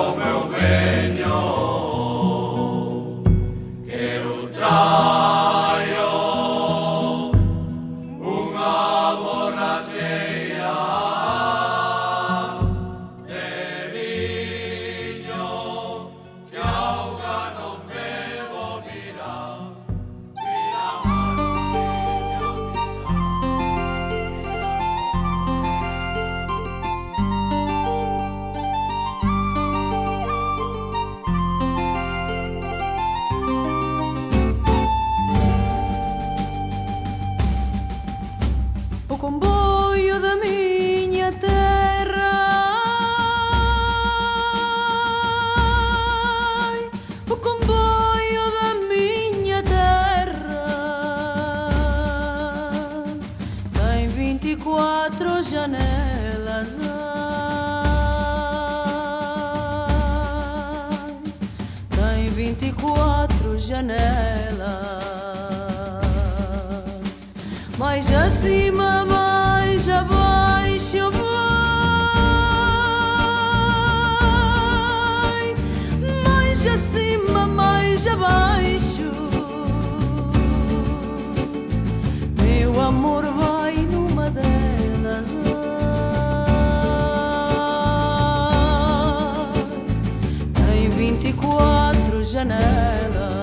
o meu velho, que o traio unha borracheira de viño que auga non bebo, mira, mira, Martiño, o comboio da miña terra, ai, o comboio da miña terra tem 24 janelas, ai, tem 24 janelas. Mais acima, mais abaixo vai, mais acima, mais abaixo. Meu amor vai numa delas, tem 24 janelas.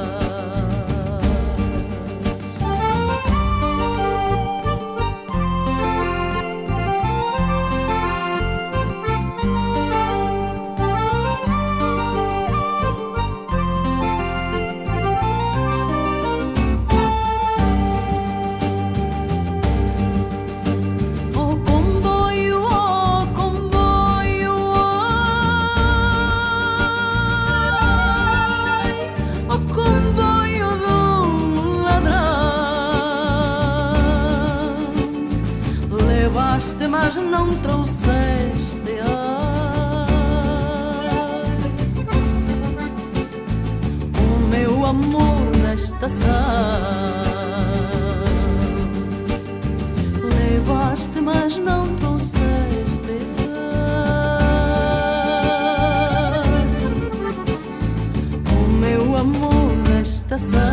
Mas não trouxeste, ai, o meu amor na estação. Levaste, mas não trouxeste, ai, o meu amor na estação.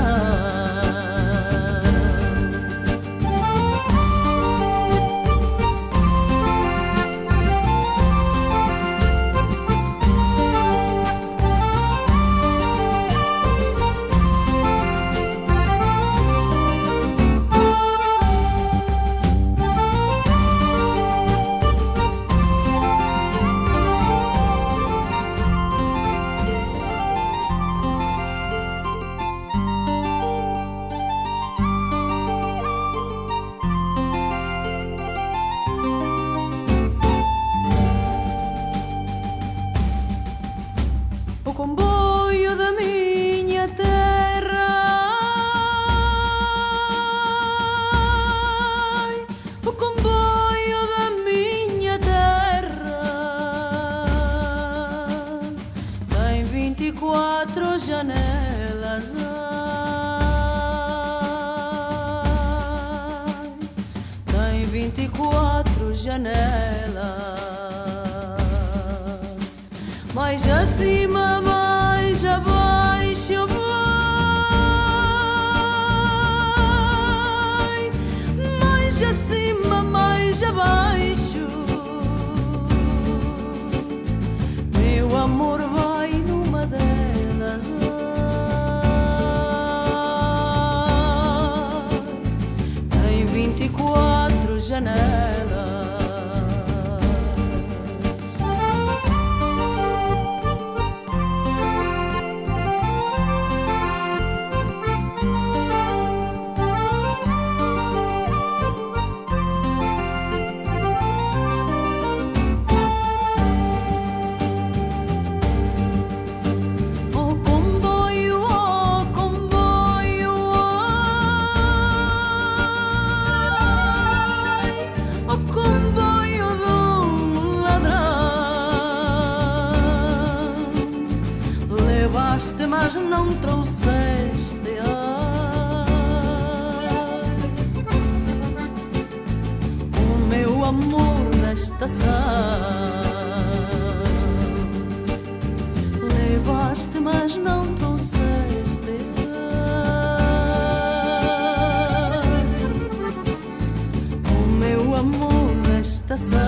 O comboio da minha terra, ai, o comboio da minha terra tem 24 janelas, ai, tem 24 janelas. Mais acima, mais abaixo vai, mais acima, mais abaixo. Meu amor vai numa delas, ai, tem 24 janelas. Mas não trouxeste, ai, o meu amor na estação. levaste, mas não trouxeste. O meu amor nesta estação.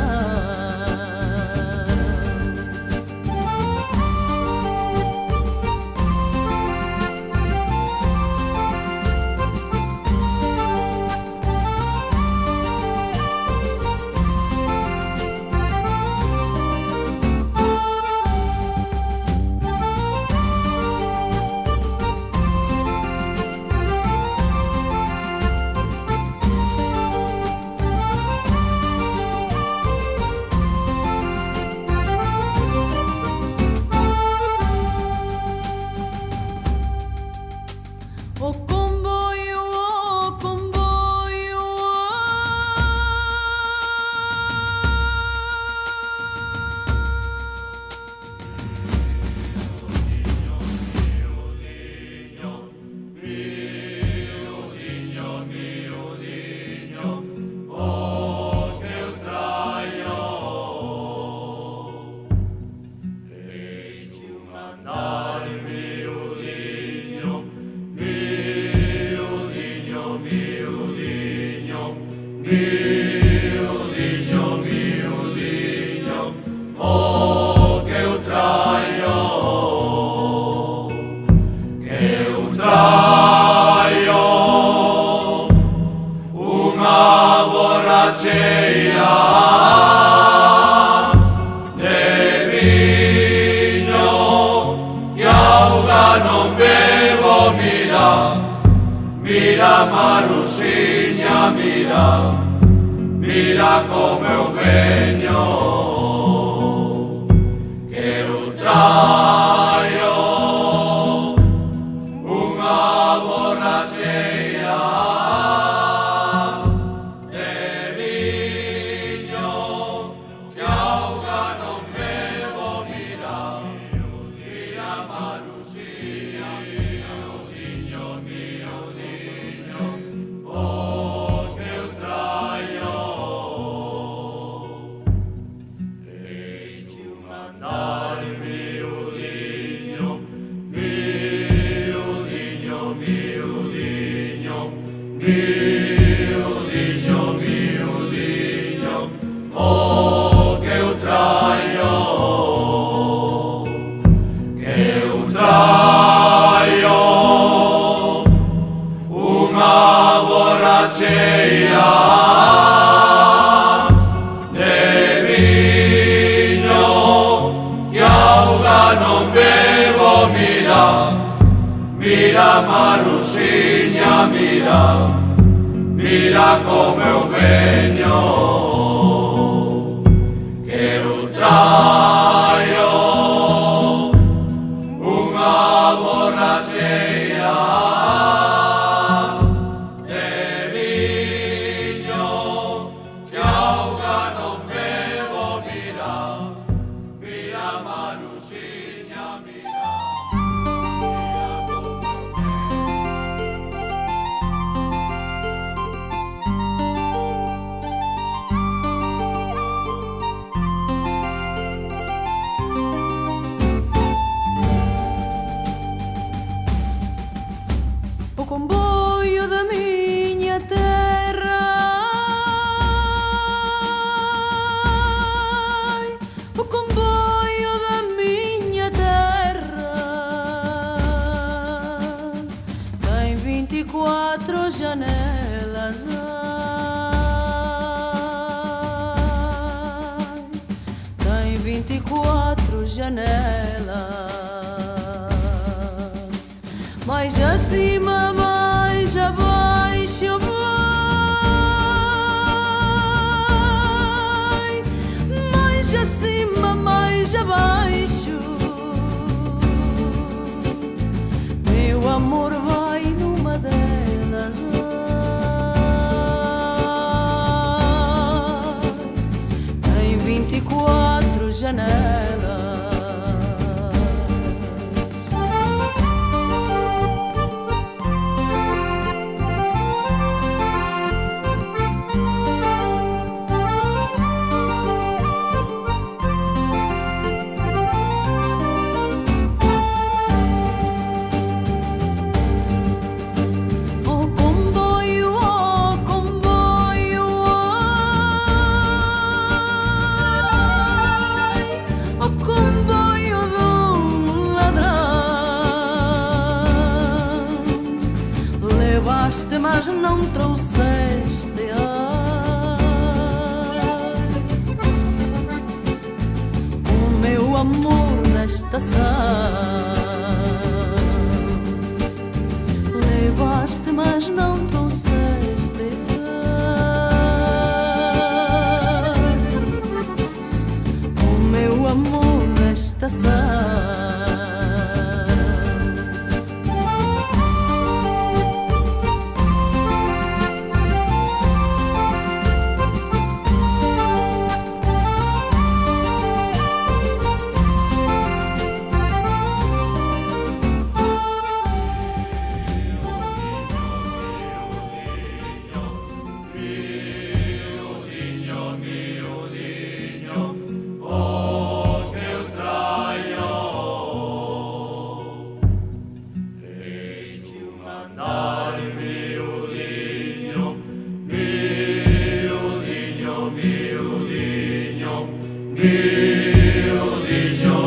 O comboio, o comboio, oh que eu traio, deixo mandar miudinho, miudinho, miudinho, miudinho, miudinho, oh que eu traio, uma borracheira de vinho que auga non bebo, mira, mira Marusinha, mira, mira como eu venho, que eu traio unha borracheira de viño que auga non bebo, mira, mira Marusinha, miudinho, miudinho, oh que eu traio, deixo mandar miudinho, miudinho, miudinho, miudinho, miudinho, oh que eu traio, unha borracheira de vinho que auga non bebo, mira, mira Marusinha, mira, mira como eu venho, que eu traio unha borracheira de viño que auga non bebo, mira, mira Marusinha, mira, mira como eu o comboio da minha terra, o comboio da minha terra tem 24 janelas, tem 24 janelas. Mais acima, mais abaixo vai, mais acima, mais abaixo. Meu amor vai numa delas, tem 24 janelas. levaste, mas não trouxeste. O meu amor da estação. Levaste, mas não trouxeste. O meu amor da estação.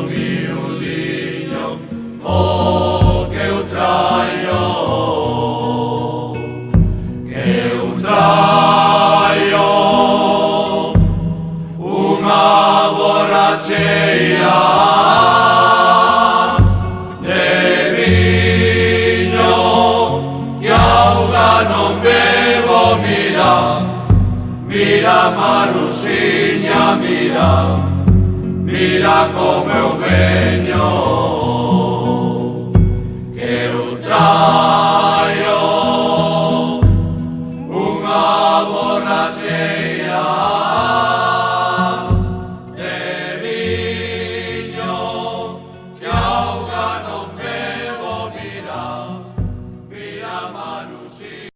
Miudinho, oh que eu traio, uma borracheira de vinho que auga non bevo, mira Marusinha, mira como eu venho.